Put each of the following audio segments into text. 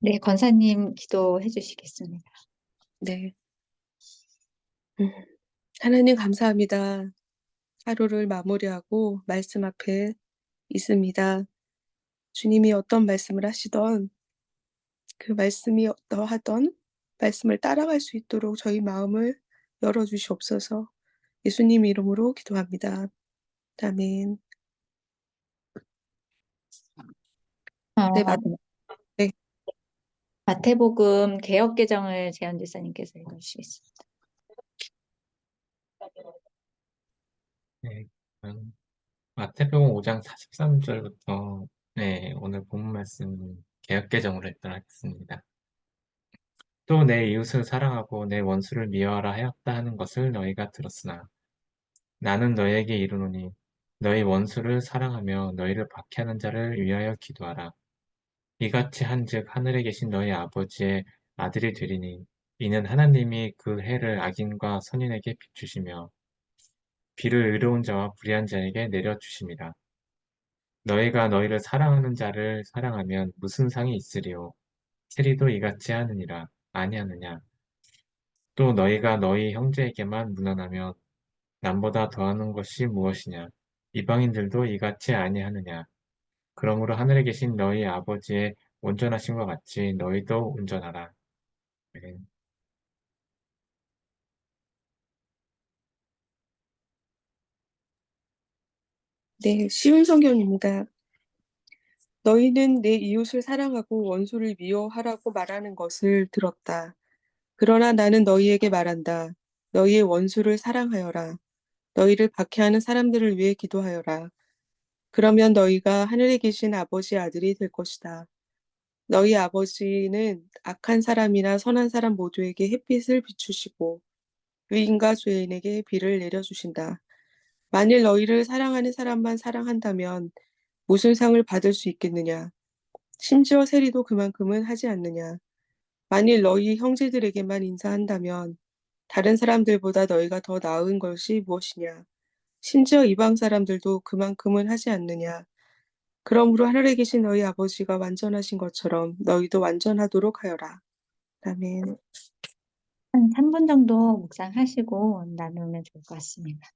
네, 권사님 기도해 주시겠습니다. 네. 음, 하나님 감사합니다. 하루를 마무리하고 말씀 앞에 있습니다. 주님이 어떤 말씀을 하시던 그 말씀이 어떠하던 말씀을 따라갈 수 있도록 저희 마음을 열어주시옵소서. 예수님 이름으로 기도합니다. 아멘. 네, 어, 네. 마태복음 개역개정을 재현 지사님께서 읽어주시겠습니다. 네, 마태복음 5장 43절부터 네, 오늘 본문 말씀 개역개정으로 읽도록 하겠습니다. 또 내 이웃을 사랑하고 내 원수를 미워하라 하였다 하는 것을 너희가 들었으나 나는 너희에게 이르노니 너희 원수를 사랑하며 너희를 박해하는 자를 위하여 기도하라. 이같이 한즉 하늘에 계신 너희 아버지의 아들이 되리니 이는 하나님이 그 해를 악인과 선인에게 비추시며 비를 의로운 자와 불의한 자에게 내려주심이라. 너희가 너희를 사랑하는 자를 사랑하면 무슨 상이 있으리요? 세리도 이같이 하느니라. 아니하느냐? 또 너희가 너희 형제에게만 무난하면 남보다 더하는 것이 무엇이냐? 이방인들도 이같이 아니하느냐? 그러므로 하늘에 계신 너희 아버지의 온전하심과 같이 너희도 온전하라. 네. 네, 쉬운 성경입니다. 너희는 내 이웃을 사랑하고 원수를 미워하라고 말하는 것을 들었다. 그러나 나는 너희에게 말한다. 너희의 원수를 사랑하여라. 너희를 박해하는 사람들을 위해 기도하여라. 그러면 너희가 하늘에 계신 아버지의 아들이 될 것이다. 너희 아버지는 악한 사람이나 선한 사람 모두에게 햇빛을 비추시고 의인과 죄인에게 비를 내려주신다. 만일 너희를 사랑하는 사람만 사랑한다면 무슨 상을 받을 수 있겠느냐? 심지어 세리도 그만큼은 하지 않느냐? 만일 너희 형제들에게만 인사한다면 다른 사람들보다 너희가 더 나은 것이 무엇이냐? 심지어 이방 사람들도 그만큼은 하지 않느냐? 그러므로 하늘에 계신 너희 아버지가 완전하신 것처럼 너희도 완전하도록 하여라. 아멘. 한 3분 정도 묵상하시고 나누면 좋을 것 같습니다.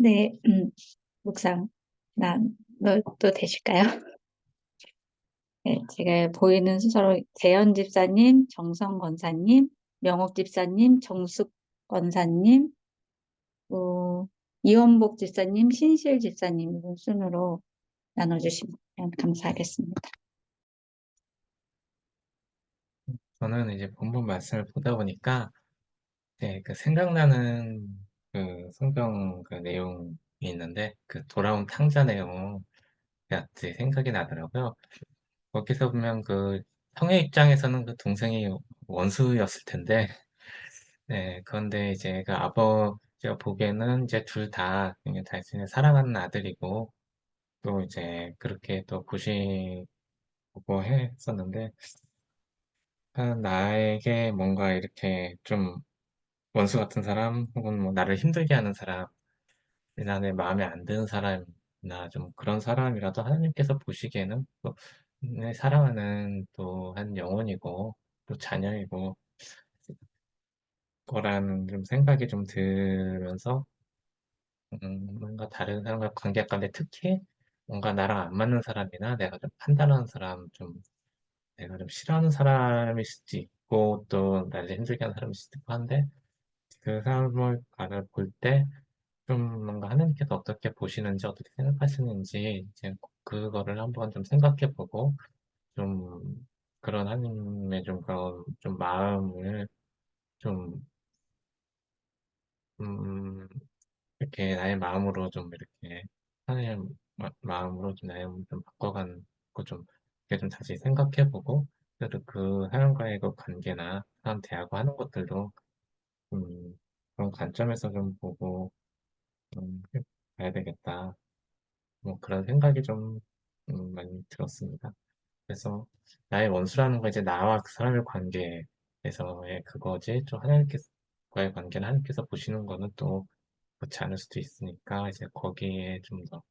네, 묵상, 또 되실까요? 네, 제가 보이는 순서로 재현 집사님, 정성 권사님, 명옥 집사님, 정숙 권사님, 이원복 집사님, 신실 집사님 이런 순으로 나눠주시면 감사하겠습니다. 저는 이제 본문 말씀을 보다 보니까 그 생각나는 그 성경 그 내용이 있는데 그 돌아온 탕자 내용 같이 생각이 나더라고요. 거기서 보면 그 형의 입장에서는 그 동생이 원수였을 텐데, 네, 그런데 이제 그 아버지가 보기에는 이제 둘 다 그냥 자신의 사랑하는 아들이고, 또 이제 그렇게 또 보시고 했었는데, 나에게 뭔가 이렇게 좀 원수 같은 사람, 혹은 뭐 나를 힘들게 하는 사람, 내 마음에 안 드는 사람이나 좀 그런 사람이라도 하나님께서 보시기에는 또 내 사랑하는 또 한 영혼이고 또 자녀이고 거라는 좀 생각이 좀 들면서 뭔가 다른 사람과 관계 가운데 특히 뭔가 나랑 안 맞는 사람이나 내가 좀 판단하는 사람, 좀 내가 좀 싫어하는 사람일 수도 있고 또 나를 힘들게 하는 사람일 수도 있고 한데 그 사람을 볼 때 좀 뭔가 하나님께서 어떻게 보시는지 어떻게 생각하시는지 이제 그거를 한번 좀 생각해 보고 좀 그런 하나님의 좀 그런 좀 마음을 좀 음, 이렇게 나의 마음으로 좀 이렇게 하나님 마음으로 좀 나의 마음을 좀 바꿔가는 거 좀 이렇게 좀 다시 생각해 보고 그래도 그 사람과의 그 관계나 사람 대하고 하는 것들도 그런 관점에서 좀 보고 해 봐야 되겠다. 뭐 그런 생각이 좀 많이 들었습니다. 그래서 나의 원수라는 건 이제 나와 그 사람의 관계에서의 그거지 좀 하나님께서과의 관계는 하나님께서 보시는 거는 또 그렇지 않을 수도 있으니까 이제 거기에 좀 더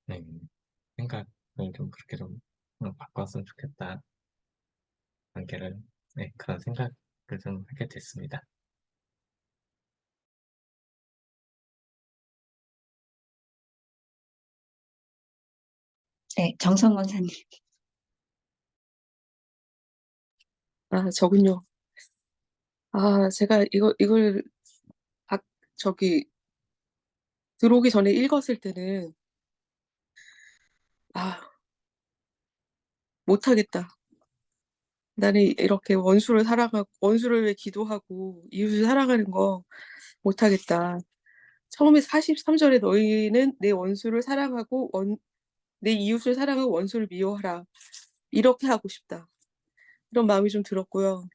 네, 생각을 좀 그렇게 좀 바꿨으면 좋겠다. 관계를 네, 그런 생각을 좀 하게 됐습니다. 네, 정성 권사님. 저군요. 제가 이걸 박 저기 들어오기 전에 읽었을 때는 '아 못하겠다. 나는 이렇게 원수를 위해 기도하고 이웃을 사랑하는 거 못하겠다.' 처음에 43 절에 "너희는 내 원수를 사랑하고 내 이웃을 사랑하고 원수를 미워하라." 이렇게 하고 싶다. 이런 마음이 좀 들었고요.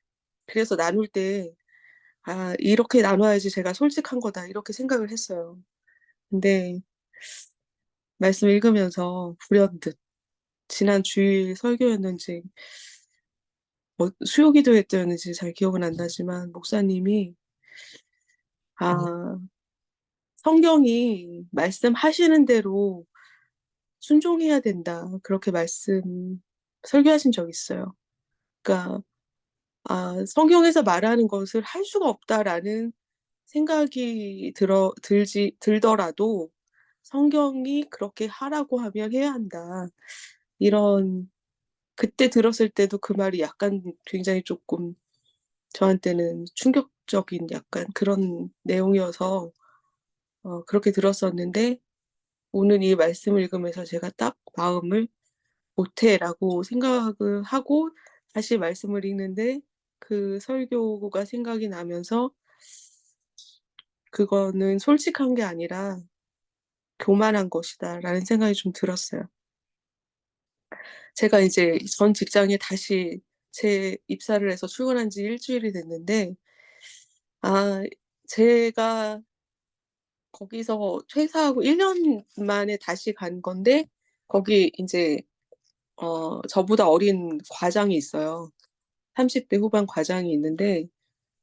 그래서 나눌 때 '아 이렇게 나눠야지 제가 솔직한 거다.' 이렇게 생각을 했어요. 근데 말씀 읽으면서 불현듯 지난 주일 설교였는지 수요 기도회 였는지 잘 기억은 안 나지만 목사님이 아 "성경이 말씀하시는 대로 순종해야 된다." 그렇게 설교하신 적이 있어요. 그러니까 성경에서 말하는 것을 '할 수가 없다.'라는 생각이 들더라도 '성경이 그렇게 하라고 하면 해야 한다.' 이런 그때 들었을 때도 그 말이 약간 굉장히 쪼끔 저한테는 충격적인 약간 그런 내용이어서 그렇게 들었었는데 오늘 이 말씀을 읽으면서 제가 딱 마음을 '못해.'라고 생각을 하고 다시 말씀을 읽는데 그 설교가 생각이 나면서 '그거는 솔직한 게 아니라 교만한 것이다.'라는 생각이 좀 들었어요. 제가 이제 전 직장에 다시 입사를 해서 출근한 지 일 주일이 됐는데 아 제가 거기서 퇴사하고 1년 만에 다시 간 건데 거기 인제 저보다 어린 과장이 있어요. 30대 후반 과장이 있는데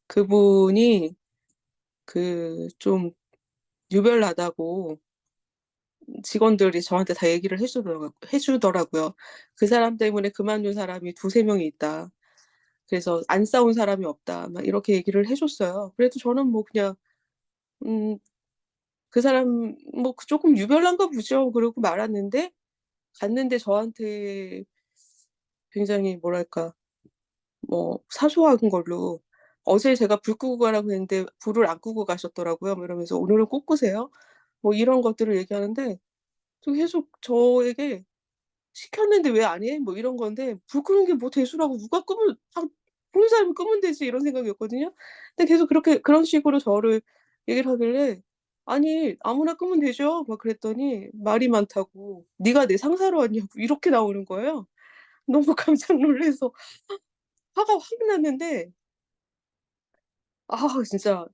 그분이 좀 유별나다고 직원들이 저한테 다 얘기를 해 주더라고요. "그 사람 때문에 그만둔 사람이 두세 명이 있다. 그래서 안 싸운 사람이 없다." 막 이렇게 얘기를 해 줬어요. 그래도 저는 뭐 그냥 음 그 사람 뭐 조금 유별난가 보죠. 그러고 말았는데 갔는데 저한테 굉장히 뭐랄까 뭐 사소한 걸로 어제 제가 불 끄고 가라고 했는데 불을 안 끄고 가셨더라고요. 뭐 이러면서 오늘은 꼭 끄세요. 뭐 이런 것들을 얘기하는데 저 계속 저에게 시켰는데 왜 안 해? 뭐 이런 건데 불 끄는 게 뭐 대수라고 누가 끄면 보는 사람이 끄면 되지 이런 생각이었거든요. 근데 계속 그렇게 그런 식으로 저를 얘기를 하길래 "아니 아무나 끄면 되죠." 막 그랬더니 말이 많다고 "네가 내 상사로 왔냐고." 이렇게 나오는 거예요. 너무 깜짝 놀라서 화가 확 났는데 진짜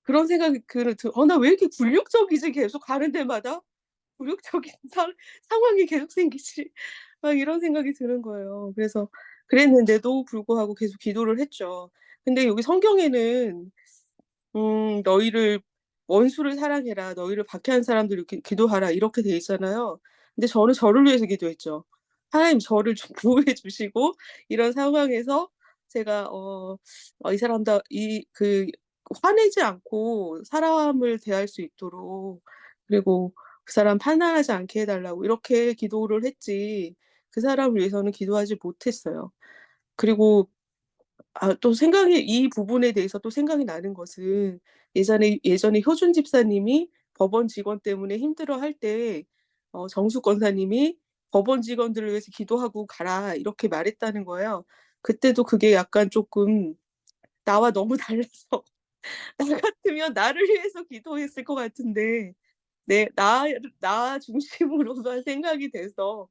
그런 생각이 나 왜 이렇게 굴욕적이지 계속 가는 데마다? 굴욕적인 상황이 계속 생기지. 막 이런 생각이 드는 거예요. 그래서 그랬는데도 불구하고 계속 기도를 했죠. 근데 여기 성경에는 "너희를 원수를 사랑해라. 너희를 박해한 사람들을 기도하라." 이렇게 돼 있잖아요. 근데 저는 저를 위해서 기도했죠. 하나님 저를 좀 보호해 주시고 이런 상황에서 제가 이 사람다 이 화내지 않고 사람을 대할 수 있도록 그리고 그 사람 판단하지 않게 해 달라고 이렇게 기도를 했지 그 사람을 위해서는 기도하지 못했어요. 그리고 또 생각이 이 부분에 대해서 또 생각이 나는 것은 예전에 효준 집사님이 법원 직원 때문에 힘들어할 때 정숙 권사님이 "법원 직원들을 위해서 기도하고 가라." 이렇게 말했다는 거예요. 그때도 그게 약간 쪼끔 나와 너무 달라서 나 같으면 나를 위해서 기도했을 것 같은데 나 중심으로만 생각이 돼서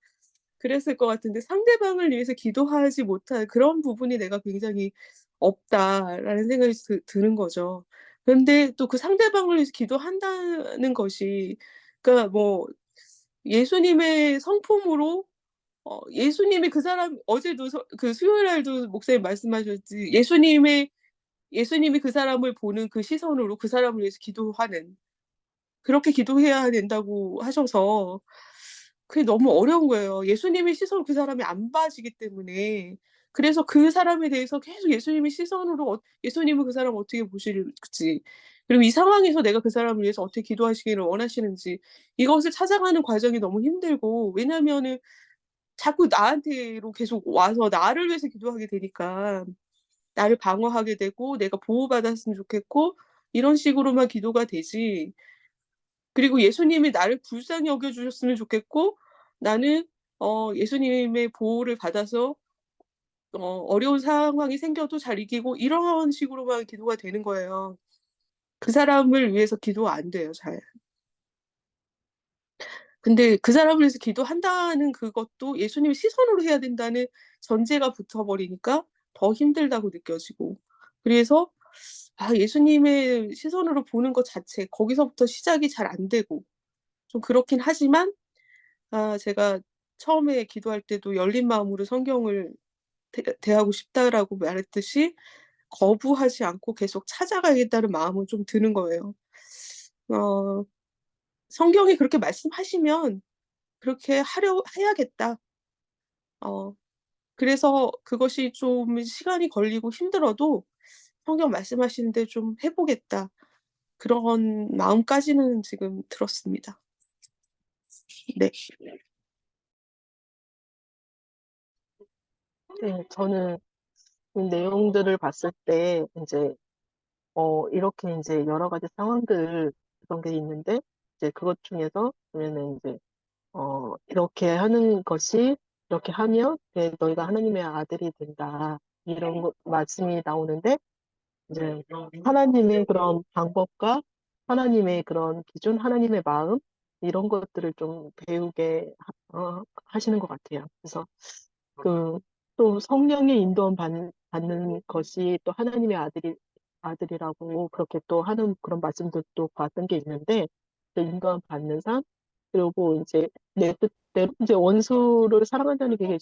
그랬을 것 같은데 상대방을 위해서 기도하지 못할 그런 부분이 내가 굉장히 없다라는 생각이 드는 거죠. 그런데 또 그 상대방을 위해서 기도한다는 것이 그러니까 뭐 예수님의 성품으로 예수님이 그 사람 어제도 수요일 날도 목사님 말씀하셨지 예수님이 그 사람을 보는 그 시선으로 그 사람을 위해서 기도하는 그렇게 기도해야 된다고 하셔서 그게 너무 어려운 거예요. 예수님의 시선 그 사람이 안 봐지기 때문에. 그래서 그 사람에 대해서 계속 예수님의 시선으로 예수님은 그 사람을 어떻게 보실지 그리고 이 상황에서 내가 그 사람을 위해서 어떻게 기도하시기를 원하시는지 이것을 찾아가는 과정이 너무 힘들고 왜냐하면은 자꾸 나한테로 계속 와서 나를 위해서 기도하게 되니까 나를 방어하게 되고 내가 보호받았으면 좋겠고 이런 식으로만 기도가 되지 그리고 예수님이 나를 불쌍히 여겨 주셨으면 좋겠고 나는 예수님의 보호를 받아서 어려운 상황이 생겨도 잘 이기고 이런 식으로만 기도가 되는 거예요. 그 사람을 위해서 기도 안 돼요 잘. 근데 그 사람을 위해서 기도한다는 그것도 예수님의 시선으로 해야 된다는 전제가 붙어 버리니까 더 힘들다고 느껴지고 그래서 예수님의 시선으로 보는 것 자체 거기서부터 시작이 잘 안 되고 좀 그렇긴 하지만 제가 처음에 기도할 때도 열린 마음으로 성경을 대하고 싶다라고 말했듯이 거부하지 않고 계속 찾아가야겠다는 마음은 좀 드는 거예요. 어 성경이 그렇게 말씀하시면 그렇게 하려 해야겠다. 어 그래서 그것이 좀 시간이 걸리고 힘들어도 '성경 말씀하시는데 좀 해 보겠다.' 그런 마음까지는 지금 들었습니다. 네. 네. 저는 이 내용들을 봤을 때 인제 이렇게 인제 여러 가지 상황들 그런 게 있는데 이제 그것 중에서 보면은 인제 "이렇게 하는 것이 이렇게 하면 너희가 하나님의 아들이 된다." 이런 말씀이 나오는데 이제 하나님의 그런 방법과 하나님의 그런 기준, 하나님의 마음 이런 것들을 좀 배우게 하시는 것 같아요. 그래서 그 또 성령의 인도함 받는 것이 또 하나님의 아들이라고 그렇게 또 하는 그런 말씀들도 봤던 게 있는데 그 인도함 받는 삶 그리고 인제 내 뜻대로 인제 원수를 사랑한다는 게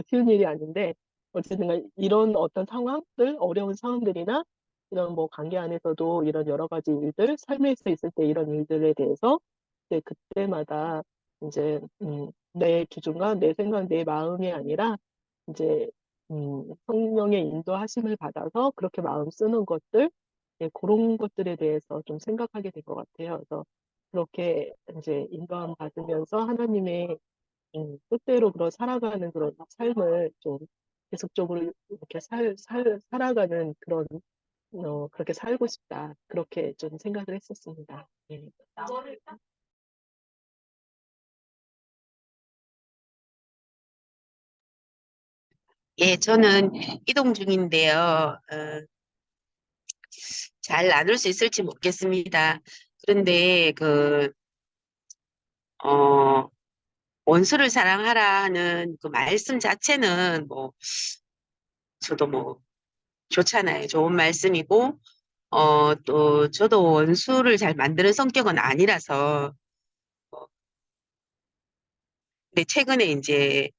쉬운 일이 아닌데 어쨌든 간에 이런 어떤 상황들 어려운 상황들이나 이런 뭐 관계 안에서도 이런 여러 가지 일들 삶에서 있을 때 이런 일들에 대해서 이제 그때마다 인제 내 기준과 내 생각, 내 마음이 아니라 인제 성령의 인도하심을 받아서 그렇게 마음 쓰는 것들 예, 그런 것들에 대해서 좀 생각하게 된 것 같아요. 그래서 그렇게 이제 인도함 받으면서 하나님의 뜻대로 그런 살아가는 그런 삶을 좀 계속적으로 이렇게 살아가는 그런 그렇게 살고 싶다. 그렇게 좀 생각을 했었습니다. 네. 예, 저는 이동 중인데요. 잘 나눌 수 있을지 모르겠습니다. 그런데 어, 원수를 사랑하라 하는 그 말씀 자체는 저도 좋잖아요. 좋은 말씀이고, 또 저도 원수를 잘 만드는 성격은 아니라서, 근데 최근에 이제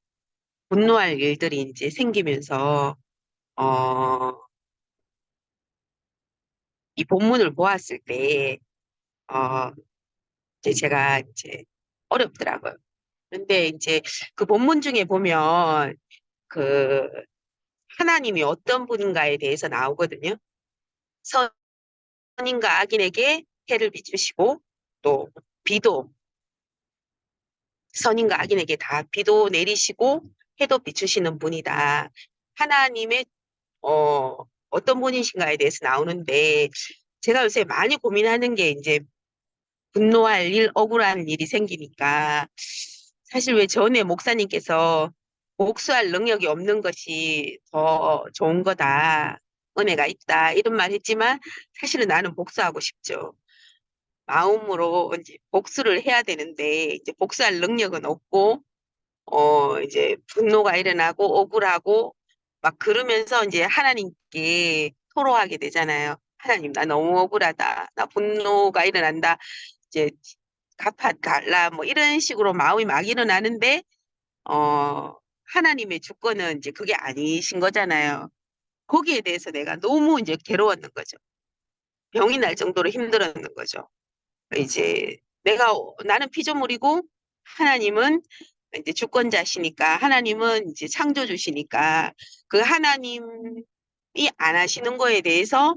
분노할 일들이 이제 생기면서, 어, 이 본문을 보았을 때, 어, 이제 제가 이제 어렵더라고요. 근데 이제 그 본문 중에 보면 그 하나님이 어떤 분인가에 대해서 나오거든요. 선인과 악인에게 해를 비추시고 또 비도 선인과 악인에게 다 비도 내리시고 해도 비추시는 분이다. 하나님의 어떤 분이신가에 대해서 나오는데 제가 요새 많이 고민하는 게 이제 분노할 일, 억울한 일이 생기니까 사실 왜 전에 목사님께서 복수할 능력이 없는 것이 더 좋은 거다. 은혜가 있다. 이런 말 했지만 사실은 나는 복수하고 싶죠. 마음으로 이제 복수를 해야 되는데 이제 복수할 능력은 없고 이제 분노가 일어나고 억울하고 막 그러면서 이제 하나님께 토로하게 되잖아요. 하나님, 나 너무 억울하다. 나 분노가 일어난다. 이제 갚아달라. 뭐 이런 식으로 마음이 막 일어나는데, 하나님의 주권은 이제 그게 아니신 거잖아요. 거기에 대해서 내가 너무 이제 괴로웠는 거죠. 병이 날 정도로 힘들었는 거죠. 이제 나는 피조물이고 하나님은 이제 주권자시니까 하나님은 이제 창조주시니까 그 하나님이 안 하시는 거에 대해서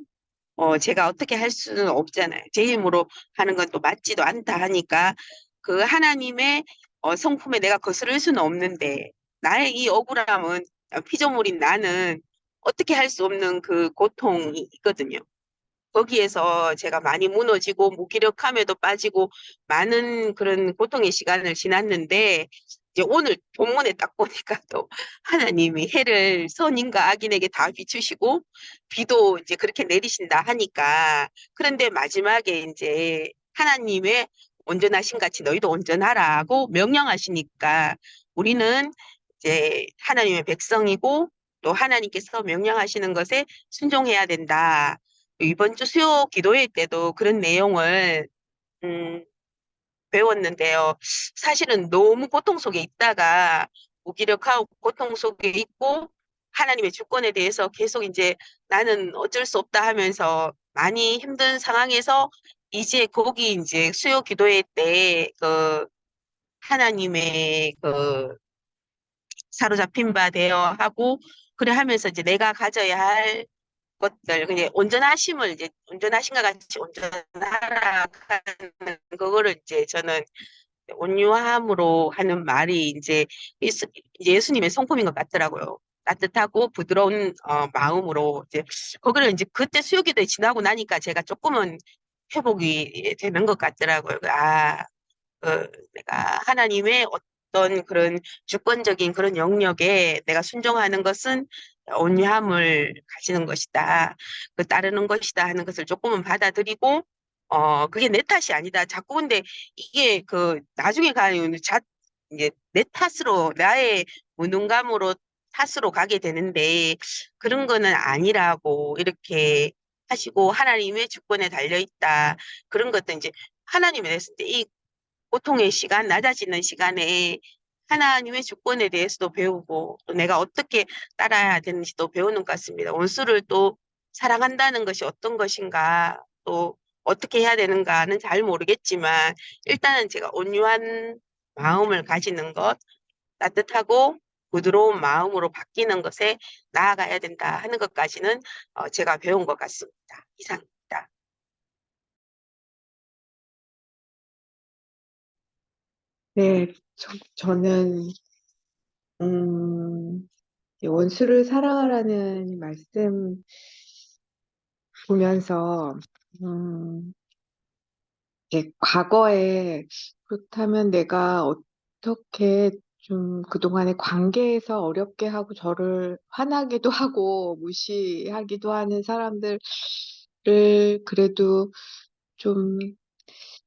제가 어떻게 할 수는 없잖아요. 제 힘으로 하는 건 또 맞지도 않다 하니까 그 하나님의 성품에 내가 거스를 수는 없는데 나의 이 억울함은 피조물인 나는 어떻게 할 수 없는 그 고통이 있거든요. 거기에서 제가 많이 무너지고 무기력함에도 빠지고 많은 그런 고통의 시간을 지났는데 이제 오늘 본문에 딱 보니까 또 하나님이 해를 선인과 악인에게 다 비추시고 비도 이제 그렇게 내리신다 하니까 그런데 마지막에 이제 하나님의 온전하신 같이 너희도 온전하라고 명령하시니까 우리는 이제 하나님의 백성이고 또 하나님께서 명령하시는 것에 순종해야 된다. 이번 주 수요 기도회 때도 그런 내용을 음, 배웠는데요. 사실은 너무 고통 속에 있다가 무기력하고 고통 속에 있고 하나님의 주권에 대해서 계속 이제 나는 어쩔 수 없다 하면서 많이 힘든 상황에서 이제 거기 이제 수요 기도회 때 하나님의 사로잡힌 바 되어 하고 그래 하면서 이제 내가 가져야 할 것들, 그냥 온전하심을 이제 온전하신과 같이 온전하라 하는 그거를 이제 저는 온유함으로 하는 말이 이제 예수님의 성품인 것 같더라고요. 따뜻하고 부드러운 마음으로 이제 거기를 이제 그때 수요기도에 지나고 나니까 제가 조금은 회복이 되는 것 같더라고요. 내가 하나님의 어떤 그런 주권적인 그런 영역에 내가 순종하는 것은 온유함을 가지는 것이다. 따르는 것이다 하는 것을 조금은 받아들이고, 그게 내 탓이 아니다. 자꾸 근데 이게 나중에 가면 이제 내 탓으로, 나의 무능감으로 탓으로 가게 되는데, 그런 거는 아니라고 이렇게 하시고, 하나님의 주권에 달려있다. 그런 것도 이제 하나님에 대해서 이 고통의 시간, 낮아지는 시간에 하나님의 주권에 대해서도 배우고 또 내가 어떻게 따라야 되는지도 배우는 것 같습니다. 원수를 또 사랑한다는 것이 어떤 것인가, 또 어떻게 해야 되는가는 잘 모르겠지만 일단은 제가 온유한 마음을 가지는 것, 따뜻하고 부드러운 마음으로 바뀌는 것에 나아가야 된다 하는 것까지는 제가 배운 것 같습니다. 이상입니다. 네, 저는, 이 원수를 사랑하라는 말씀 보면서, 음, 과거에 그렇다면 내가 어떻게 좀 그동안의 관계에서 어렵게 하고 저를 화나게도 하고 무시하기도 하는 사람들을 그래도 좀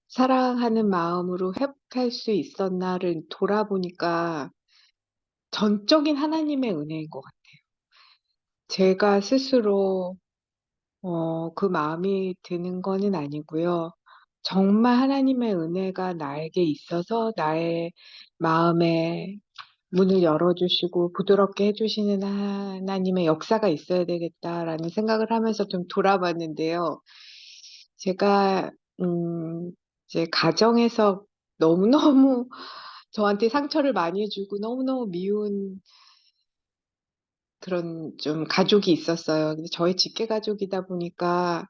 사랑하는 마음으로 회복할 수 있었나를 돌아보니까 전적인 하나님의 은혜인 것 같아요. 제가 스스로 그 마음이 드는 거는 아니고요. 정말 하나님의 은혜가 나에게 있어서 나의 마음에 문을 열어주시고 부드럽게 해주시는 하나님의 역사가 있어야 되겠다라는 생각을 하면서 좀 돌아봤는데요. 제가 이제 가정에서 너무너무 저한테 상처를 많이 주고 너무너무 미운 그런 좀 가족이 있었어요. 근데 저희 직계 가족이다 보니까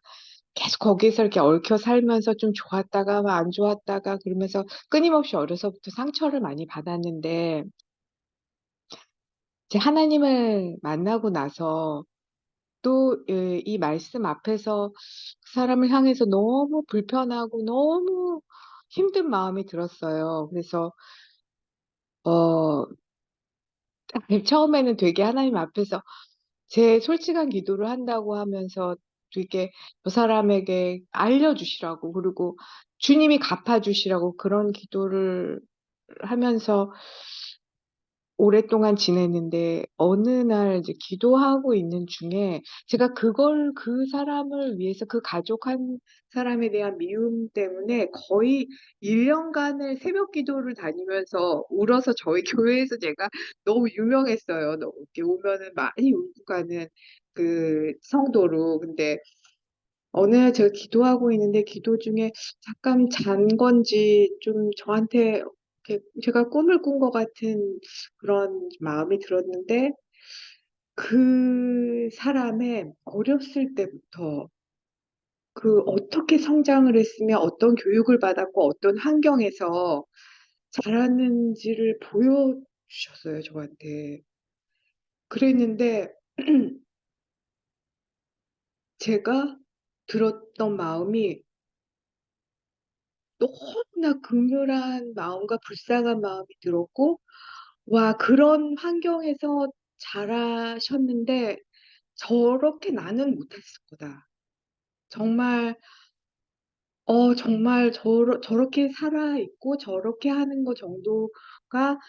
계속 거기에서 이렇게 얽혀 살면서 좀 좋았다가 막 안 좋았다가 그러면서 끊임없이 어려서부터 상처를 많이 받았는데 이제 하나님을 만나고 나서 또 이 말씀 앞에서 그 사람을 향해서 너무 불편하고 너무 힘든 마음이 들었어요. 그래서 어 처음에는 되게 하나님 앞에서 제 솔직한 기도를 한다고 하면서 되게 저 사람에게 알려주시라고 그리고 주님이 갚아주시라고 그런 기도를 하면서 오랫동안 지냈는데 어느 날 이제 기도하고 있는 중에 제가 그 사람을 위해서 그 가족 한 사람에 대한 미움 때문에 거의 1년간을 새벽 기도를 다니면서 울어서 저희 교회에서 제가 너무 유명했어요. 너무 이렇게 오면은 많이 울고 가는 그 성도로. 근데 어느 날 제가 기도하고 있는데 기도 중에 잠깐 잔 건지 좀 저한테 이렇게 제가 꿈을 꾼 것 같은 그런 마음이 들었는데 그 사람의 어렸을 때부터 그 어떻게 성장을 했으며 어떤 교육을 받았고 어떤 환경에서 자랐는지를 보여주셨어요, 저한테. 그랬는데 제가 들었던 마음이 너무나 극렬한 마음과 불쌍한 마음이 들었고, 와, 그런 환경에서 자라셨는데 저렇게 나는 못했을 거다. 정말 정말 저렇게 살아있고 저렇게 하는 거 정도가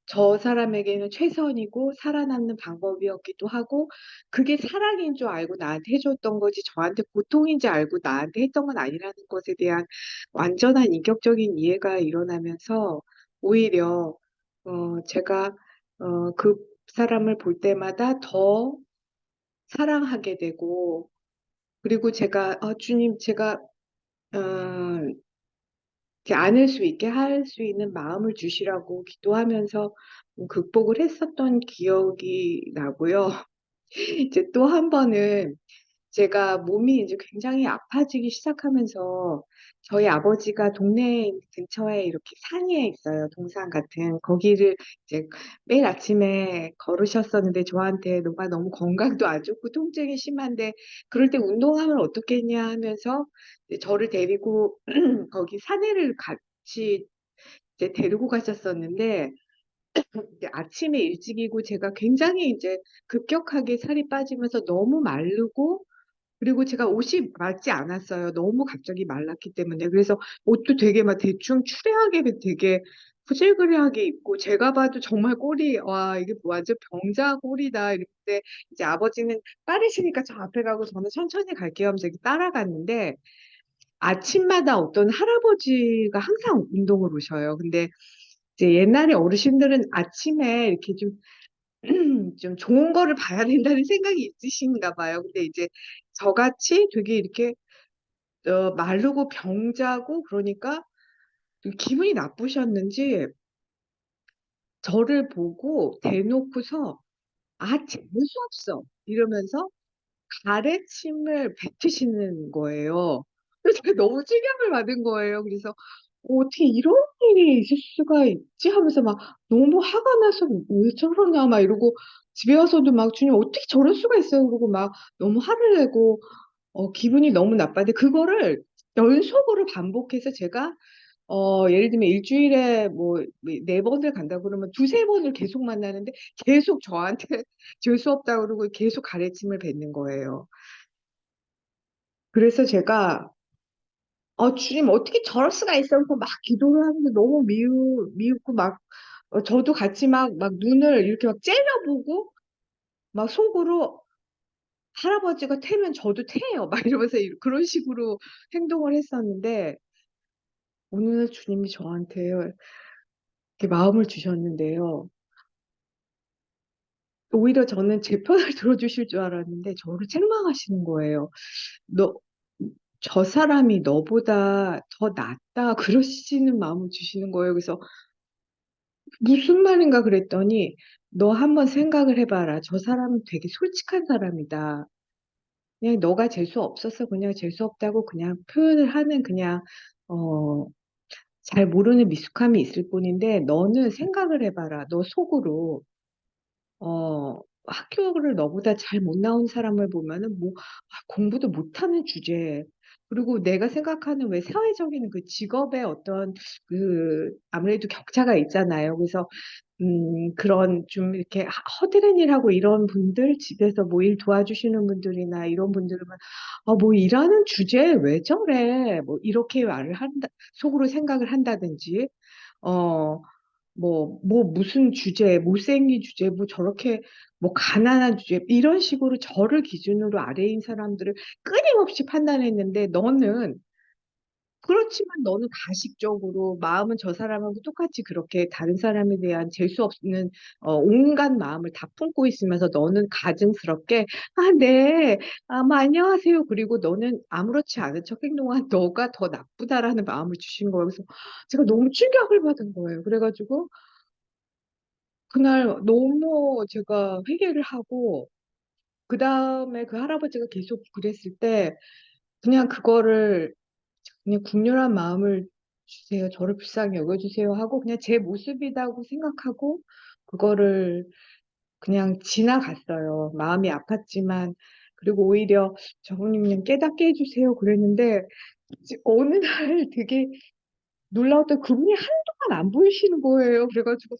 저 사람에게는 최선이고 살아남는 방법이었기도 하고 그게 사랑인 줄 알고 나한테 해줬던 거지 저한테 고통인지 알고 나한테 했던 건 아니라는 것에 대한 완전한 인격적인 이해가 일어나면서 오히려 제가 그 사람을 볼 때마다 더 사랑하게 되고 그리고 제가 주님 제가 어 이렇게 안을 수 있게 할 수 있는 마음을 주시라고 기도하면서 극복을 했었던 기억이 나고요. 이제 또 한 번은 제가 몸이 이제 굉장히 아파지기 시작하면서 저희 아버지가 동네 근처에 이렇게 산이 있어요. 동산 같은. 거기를 이제 매일 아침에 걸으셨었는데 저한테 "너가 너무 건강도 안 좋고 통증이 심한데 그럴 때 운동하면 어떻겠냐." 하면서 이제 저를 데리고 거기 산에를 같이 이제 데리고 가셨었는데 이제 아침에 일찍이고 제가 굉장히 이제 급격하게 살이 빠지면서 너무 마르고 그리고 제가 옷이 맞지 않았어요. 너무 갑자기 말랐기 때문에. 그래서 옷도 되게 막 대충 추레하게 되게 후질그레하게 입고 제가 봐도 정말 꼴이 '와 이게 뭐 완전 병자 꼴이다.' 이랬는데 이제 아버지는 빠르시니까 저 앞에 가고 저는 천천히 갈게요 하면서 이렇게 따라갔는데 아침마다 어떤 할아버지가 항상 운동을 오셔요. 근데 이제 옛날에 어르신들은 아침에 이렇게 좀 좀 좋은 거를 봐야 된다는 생각이 있으신가 봐요. 근데 이제 저같이 되게 이렇게 마르고 병자고 그러니까 좀 기분이 나쁘셨는지 저를 보고 대놓고서 "아 재수 없어." 이러면서 가래침을 뱉으시는 거예요. 그래서 제가 너무 충격을 받은 거예요. 그래서 어떻게 이런 일이 있을 수가 있지? 하면서 막 너무 화가 나서 왜 저러냐 막 이러고 집에 와서도 막 주님 어떻게 저럴 수가 있어요? 그러고 막 너무 화를 내고 기분이 너무 나빴는데 그거를 연속으로 반복해서 제가 예를 들면 일주일에 뭐 4번을 간다 그러면 2-3번을 계속 만나는데 계속 저한테 재수 없다 그러고 계속 가르침을 뱉는 거예요. 그래서 제가 주님 어떻게 저럴 수가 있어? 그래서 막 기도를 하는데 너무 미웃고 막 저도 같이 막 눈을 이렇게 막 째려보고 막 속으로 할아버지가 태면 저도 태요. 막 이러면서 그런 식으로 행동을 했었는데 어느 날 주님이 저한테 이렇게 마음을 주셨는데요. 오히려 저는 제 편을 들어주실 줄 알았는데 저를 책망하시는 거예요. 너, 저 사람이 너보다 더 낫다 그러시는 마음을 주시는 거예요. 그래서 무슨 말인가 그랬더니 너 한번 생각을 해봐라. 저 사람은 되게 솔직한 사람이다. 그냥 너가 재수 없어서 그냥 재수 없다고 그냥 표현을 하는 그냥 어, 잘 모르는 미숙함이 있을 뿐인데 너는 생각을 해봐라. 너 속으로 학교를 너보다 잘 못 나온 사람을 보면은 뭐 공부도 못하는 주제에 그리고 내가 생각하는 왜 사회적인 그 직업의 어떤 그 아무래도 격차가 있잖아요. 그래서 그런 좀 이렇게 허드렛 일하고 이런 분들 집에서 뭐 일 도와주시는 분들이나 이런 분들은 뭐 일하는 주제에 왜 저래? 뭐 이렇게 말을 한다 속으로 생각을 한다든지 무슨 주제, 못생긴 주제, 뭐 저렇게 뭐 가난한 주제 이런 식으로 저를 기준으로 아래인 사람들을 끊임없이 판단했는데 그렇지만 너는 가식적으로 마음은 저 사람하고 똑같이 그렇게 다른 사람에 대한 재수 없는 온갖 마음을 다 품고 있으면서 너는 가증스럽게 네. 뭐 안녕하세요. 그리고 너는 아무렇지 않은 척 행동한 너가 더 나쁘다라는 마음을 주신 거예요. 그래서 제가 너무 충격을 받은 거예요. 그래 가지고 그날 너무 제가 회개를 하고 그다음에 그 할아버지가 계속 그랬을 때 그냥 그거를 그냥 국률한 마음을 주세요. 저를 불쌍히 여겨주세요 하고 그냥 제 모습이라고 생각하고 그거를 그냥 지나갔어요. 마음이 아팠지만 그리고 오히려 "장로님 깨닫게 해 주세요." 그랬는데 어느 날 되게 놀라웠던 그분이 한동안 안 보이시는 거예요. 그래 가지고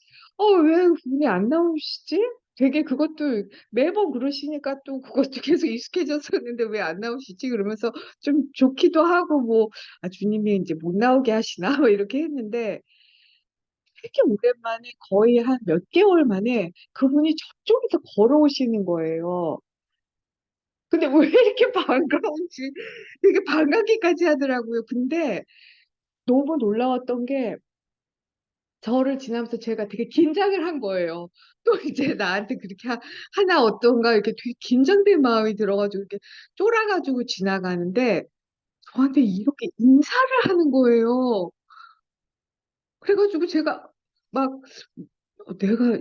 왜 그분이 안 나오시지?' 되게 그것도 매번 그러시니까 또 그것도 계속 익숙해졌었는데 '왜 안 나오시지?' 그러면서 좀 좋기도 하고 뭐 '아 주님이 인제 못 나오게 하시나?' 뭐 이렇게 했는데 되게 오랜만에 거의 한 몇 개월 만에 그분이 저쪽에서 걸어오시는 거예요. 근데 왜 이렇게 반가운지 되게 반갑게까지 하더라고요. 근데 너무 놀라웠던 게 저를 지나면서 제가 되게 긴장을 한 거예요. 또 이제 나한테 그렇게 하나 어떤가 이렇게 되게 긴장된 마음이 들어 가지고 이렇게 쫄아 가지고 지나가는데 저한테 이렇게 인사를 하는 거예요. 그래 가지고 제가 막 '내가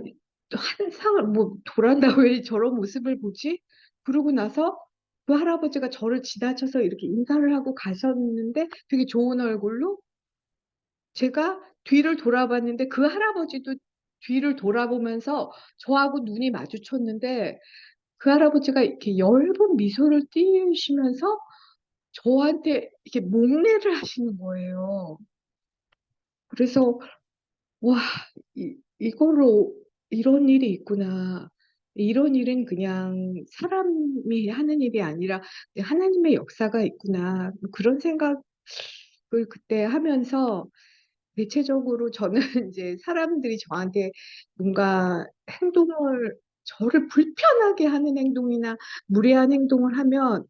한상을 뭐 돌았나 왜 저런 모습을 보지?' 그러고 나서 그 할아버지가 저를 지나쳐서 이렇게 인사를 하고 가셨는데 되게 좋은 얼굴로 제가 뒤를 돌아봤는데 그 할아버지도 뒤를 돌아보면서 저하고 눈이 마주쳤는데 그 할아버지가 이렇게 엷은 미소를 띠시면서 저한테 이렇게 목례를 하시는 거예요. 그래서 '와 이거로 이런 일이 있구나. 이런 일은 그냥 사람이 하는 일이 아니라 하나님의 역사가 있구나.' 그런 생각을 그때 하면서 대체적으로 저는 인제 사람들이 저한테 뭔가 행동을 저를 불편하게 하는 행동이나 무례한 행동을 하면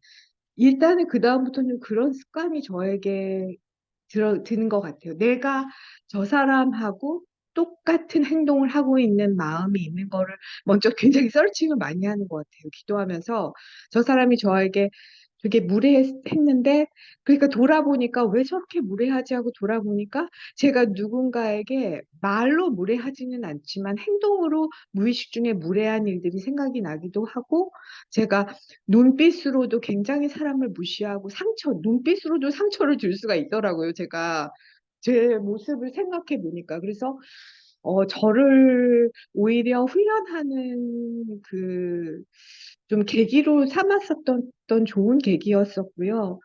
일단은 그다음부터는 그런 습관이 저에게 드는 것 같아요. 내가 저 사람하고 똑같은 행동을 하고 있는 마음이 있는 거를 먼저 굉장히 서칭을 많이 하는 것 같아요. 기도하면서 저 사람이 저에게 되게 했는데 그러니까 돌아보니까 '왜 저렇게 무례하지?' 하고 돌아보니까 제가 누군가에게 말로 무례하지는 않지만 행동으로 무의식 중에 무례한 일들이 생각이 나기도 하고 제가 눈빛으로도 굉장히 사람을 무시하고 눈빛으로도 상처를 줄 수가 있더라고요 제가. 제 모습을 생각해 보니까. 그래서 저를 오히려 훈련하는 좀 계기로 삼았었던 좋은 계기였었고요.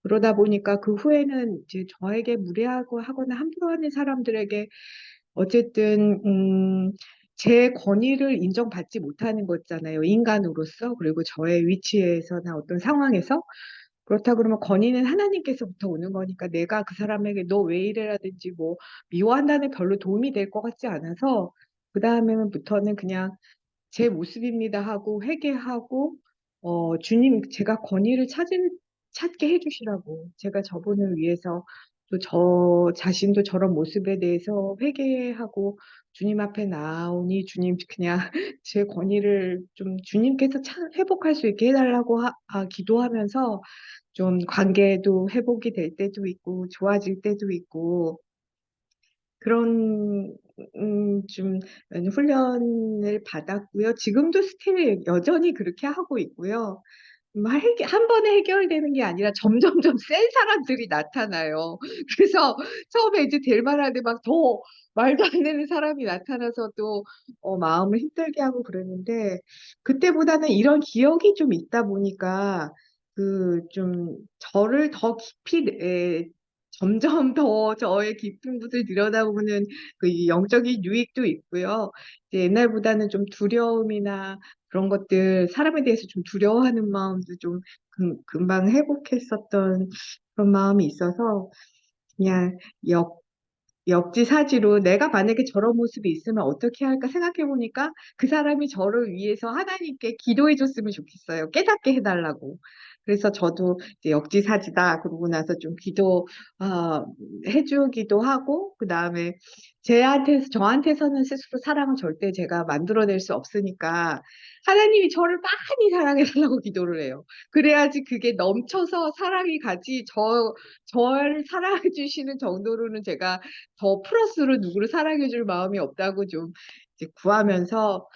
그러다 보니까 그 후에는 이제 저에게 무례하고 하거나 함부로 하는 사람들에게 어쨌든 제 권위를 인정받지 못하는 거잖아요, 인간으로서. 그리고 저의 위치에서나 어떤 상황에서. 그렇다 그러면 권위는 하나님께서부터 오는 거니까 내가 그 사람에게 너 왜 이래라든지 뭐 미워한다는 별로 도움이 될 것 같지 않아서 그다음에부터는 그냥 제 모습입니다 하고 회개하고 주님 제가 권위를 찾게 해주시라고 제가 저분을 위해서 또 저 자신도 저런 모습에 대해서 회개하고 주님 앞에 나오니 주님 그냥 제 권위를 좀 주님께서 회복할 수 있게 해달라고 기도하면서 좀 관계도 회복이 될 때도 있고 좋아질 때도 있고 그런 좀 훈련을 받았고요. 지금도 스틸 여전히 그렇게 하고 있고요. 한 번에 해결되는 게 아니라 점점점 센 사람들이 나타나요. 그래서 처음에 이제 될 만한데 막 더 말도 안 되는 사람이 나타나서 또 마음을 힘들게 하고 그러는데 그때보다는 이런 기억이 좀 있다 보니까 좀 저를 더 깊이 점점 더 저의 깊은 곳을 들여다보는 이 영적인 유익도 있고요. 이제 옛날보다는 좀 두려움이나 그런 것들 사람에 대해서 좀 두려워하는 마음도 좀 금방 회복했었던 그런 마음이 있어서 그냥 역지사지로 내가 만약에 저런 모습이 있으면 어떻게 할까 생각해 보니까 그 사람이 저를 위해서 하나님께 기도해 줬으면 좋겠어요. 깨닫게 해달라고. 그래서 저도 이제 역지사지다 그러고 나서 좀 해주기도 하고 그다음에 저한테서는 스스로 사랑을 절대 제가 만들어낼 수 없으니까 하나님이 저를 많이 사랑해 달라고 기도를 해요. 그래야지 그게 넘쳐서 사랑이 가지 저를 사랑해 주시는 정도로는 제가 더 플러스로 누구를 사랑해 줄 마음이 없다고 좀 이제 구하면서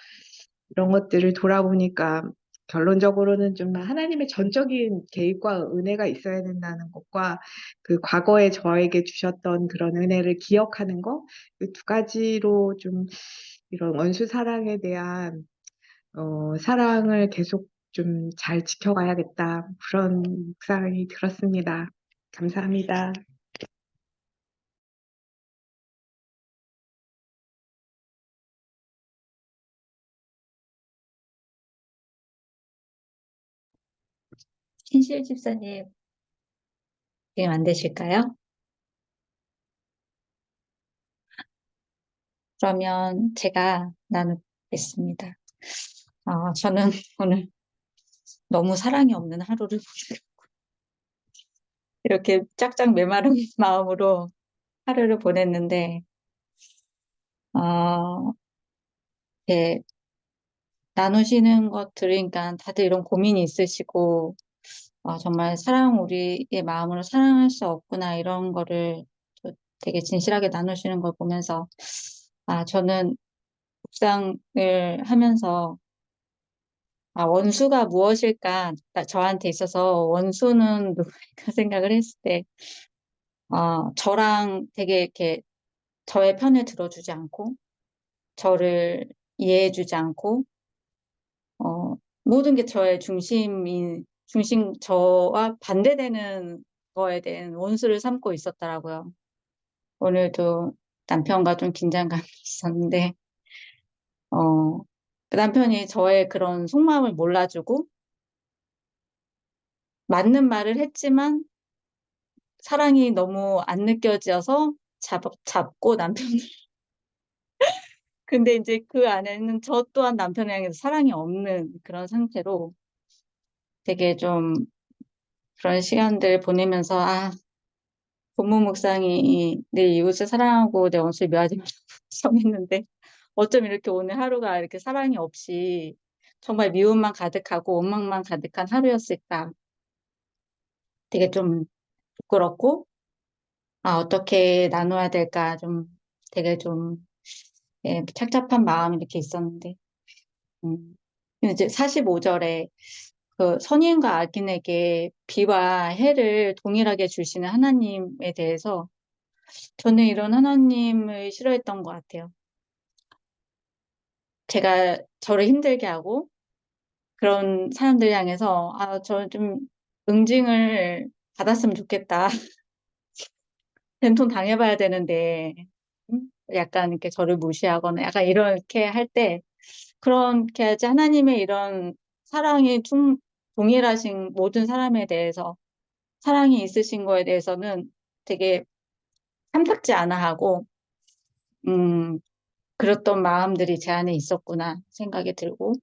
이런 것들을 돌아보니까 결론적으로는 좀 하나님의 전적인 개입과 은혜가 있어야 된다는 것과 그 과거에 저에게 주셨던 그런 은혜를 기억하는 것, 그 두 가지로 좀 이런 원수 사랑에 대한 사랑을 계속 좀 잘 지켜가야겠다. 그런 묵상이 들었습니다. 감사합니다. 신실 집사님, 지금 안 되실까요? 그러면 제가 나누겠습니다. 저는 오늘 너무 사랑이 없는 하루를 이렇게 짝짝 메마른 마음으로 하루를 보냈는데, 이렇게 나누시는 것 들으니까 다들 이런 고민이 있으시고, 정말 우리의 마음으로 사랑할 수 없구나, 이런 거를 또 되게 진실하게 나누시는 걸 보면서, 저는 묵상을 하면서, 원수가 무엇일까? 저한테 있어서 원수는 누구일까 생각을 했을 때, 저랑 되게 이렇게 저의 편을 들어주지 않고, 저를 이해해주지 않고, 모든 게 저의 저와 반대되는 거에 대한 원수를 삼고 있었더라고요. 오늘도 남편과 좀 긴장감이 있었는데, 그 남편이 저의 그런 속마음을 몰라주고, 맞는 말을 했지만, 사랑이 너무 안 느껴져서 잡고 남편을. 근데 이제 그 안에는 저 또한 남편에 향해서 사랑이 없는 그런 상태로 되게 좀 그런 시간들 보내면서, 본문 묵상이 내 이웃을 사랑하고 내 원수를 미워하지 말라고 정했는데, 어쩜 이렇게 오늘 하루가 이렇게 사랑이 없이 정말 미움만 가득하고 원망만 가득한 하루였을까. 되게 좀 부끄럽고, 어떻게 나눠야 될까 좀 되게 좀 착잡한 마음이 이렇게 있었는데, 근데 이제 45절에 그 선인과 악인에게 비와 해를 동일하게 주시는 하나님에 대해서 저는 이런 하나님을 싫어했던 것 같아요. 제가 저를 힘들게 하고 그런 사람들 향해서 저 좀 응징을 받았으면 좋겠다. 된통 당해봐야 되는데 약간 이렇게 저를 무시하거나 약간 이렇게 할 때 그렇게 하지 하나님의 이런 사랑이 동일하신 모든 사람에 대해서 사랑이 있으신 거에 대해서는 되게 탐탁지 않아 하고 음, 그랬던 마음들이 제 안에 있었구나 생각이 들고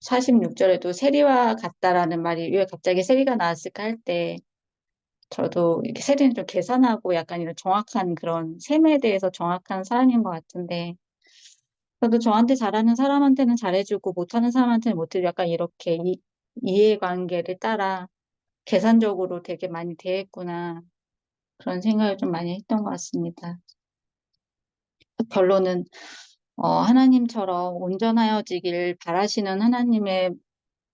46절에도 세리와 같다라는 말이 왜 갑자기 세리가 나왔을까 할 때 저도 이렇게 세리는 좀 계산하고 약간 이런 정확한 그런 셈에 대해서 정확한 사람인 것 같은데 저도 저한테 잘하는 사람한테는 잘해주고 못하는 사람한테는 못해주고 약간 이렇게 이해관계를 따라 계산적으로 되게 많이 대했구나 그런 생각을 좀 많이 했던 것 같습니다. 결론은 하나님처럼 온전하여지길 바라시는 하나님의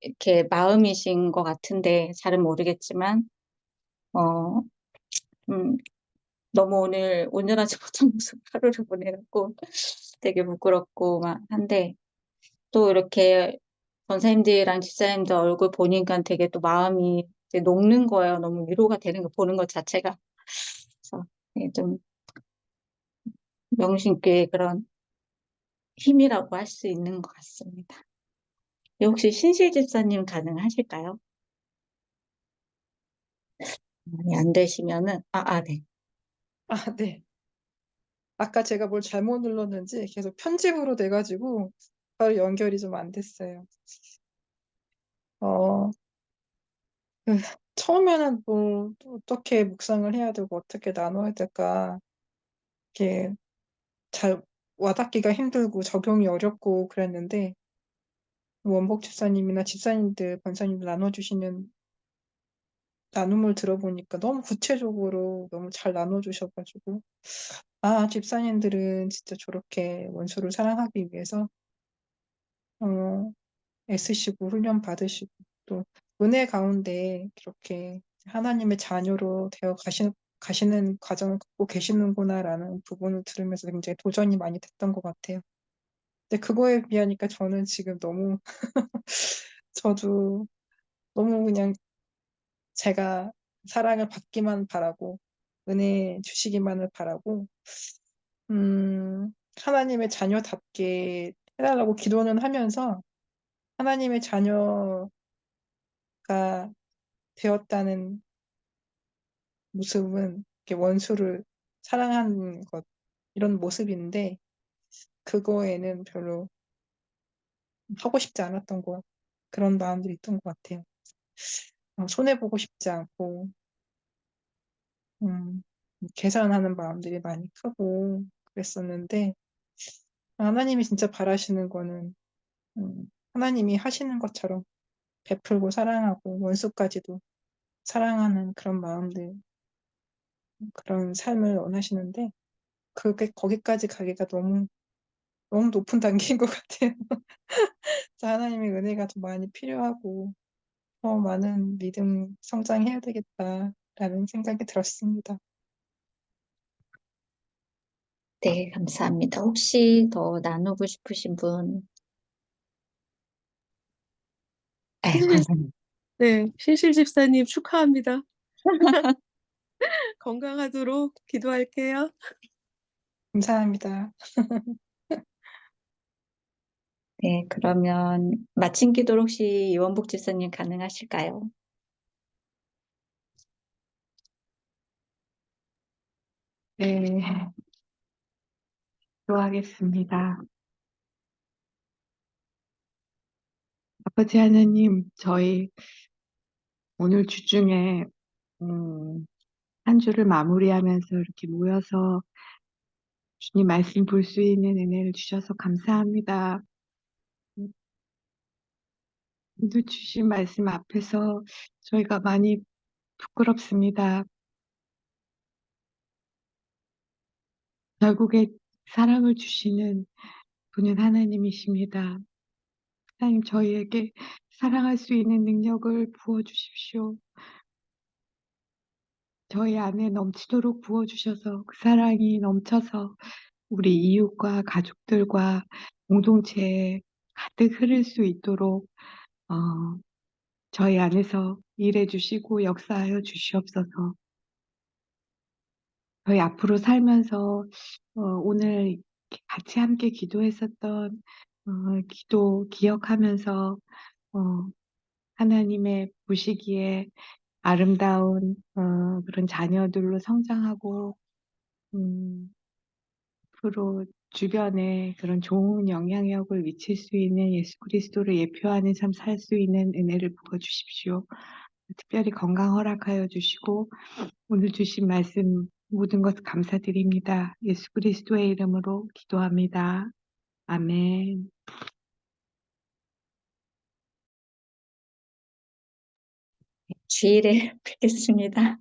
이렇게 마음이신 것 같은데 잘은 모르겠지만 어, 음, 너무 오늘 온전하지 못한 모습 하루를 보내갖고 되게 부끄럽고 막 한데 또 이렇게 권사님들이랑 집사님들 얼굴 보니까 되게 또 마음이 이제 녹는 거예요. 너무 위로가 되는 거 보는 것 자체가. 그래서 네, 좀 명신교의 그런 힘이라고 할 수 있는 것 같습니다. 네, 혹시 신실 집사님 가능하실까요? 안 되시면은 네. 아, 네. 아까 제가 뭘 잘못 눌렀는지 계속 편집으로 돼가지고 바로 연결이 좀 안 됐어요. 어, 그, 처음에는 뭐 어떻게 묵상을 해야 되고 어떻게 나눠야 될까 이렇게 잘 와닿기가 힘들고 적용이 어렵고 그랬는데 원복 집사님이나 집사님들, 권사님들 나눠주시는 나눔을 들어보니까 너무 구체적으로 너무 잘 나눠주셔가지고 집사님들은 진짜 저렇게 원수를 사랑하기 위해서 어, 애쓰시고 훈련 받으시고 또 은혜 가운데 이렇게 하나님의 자녀로 되어 가시는 과정을 갖고 계시는구나라는 부분을 들으면서 굉장히 도전이 많이 됐던 것 같아요. 근데 그거에 비하니까 저는 지금 너무 저도 너무 그냥 제가 사랑을 받기만 바라고 은혜 주시기만을 바라고 하나님의 자녀답게 해달라고 기도는 하면서 하나님의 자녀가 되었다는 모습은 이렇게 원수를 사랑하는 것 이런 모습인데 그거에는 별로 하고 싶지 않았던 그런 마음들이 있던 것 같아요. 손해보고 싶지 않고 계산하는 마음들이 많이 크고 그랬었는데 하나님이 진짜 바라시는 거는 하나님이 하시는 것처럼 베풀고 사랑하고 원수까지도 사랑하는 그런 마음들 그런 삶을 원하시는데 그게 거기까지 가기가 너무 너무 높은 단계인 것 같아요. 그래서 하나님의 은혜가 더 많이 필요하고 더 많은 믿음 성장해야 되겠다라는 생각이 들었습니다. 네, 감사합니다. 혹시 더 나누고 싶으신 분? 신실, 권사님. 네, 신실 집사님 축하합니다. 건강하도록 기도할게요. 감사합니다. 네, 그러면 마침 기도 혹시 이원복 집사님 가능하실까요? 네, 기도하겠습니다. 아버지 하나님, 저희 오늘 주중에 한 주를 마무리하면서 이렇게 모여서 주님 말씀 볼 수 있는 은혜를 주셔서 감사합니다. 오늘 주신 말씀 앞에서 저희가 많이 부끄럽습니다. 결국에 사랑을 주시는 분은 하나님이십니다. 하나님 저희에게 사랑할 수 있는 능력을 부어주십시오. 저희 안에 넘치도록 부어주셔서 그 사랑이 넘쳐서 우리 이웃과 가족들과 공동체에 가득 흐를 수 있도록 어, 저희 안에서 일해 주시고 역사하여 주시옵소서. 저희 앞으로 살면서 오늘 이렇게 같이 함께 기도했었던 기도 기억하면서 어, 하나님의 보시기에 아름다운 그런 자녀들로 성장하고 앞으로 주변에 그런 좋은 영향력을 미칠 수 있는 예수 그리스도를 예표하는 삶 살 수 있는 은혜를 부어 주십시오. 특별히 건강 허락하여 주시고 오늘 주신 말씀 모든 것 감사드립니다. 예수 그리스도의 이름으로 기도합니다. 아멘. 주일에 뵙겠습니다.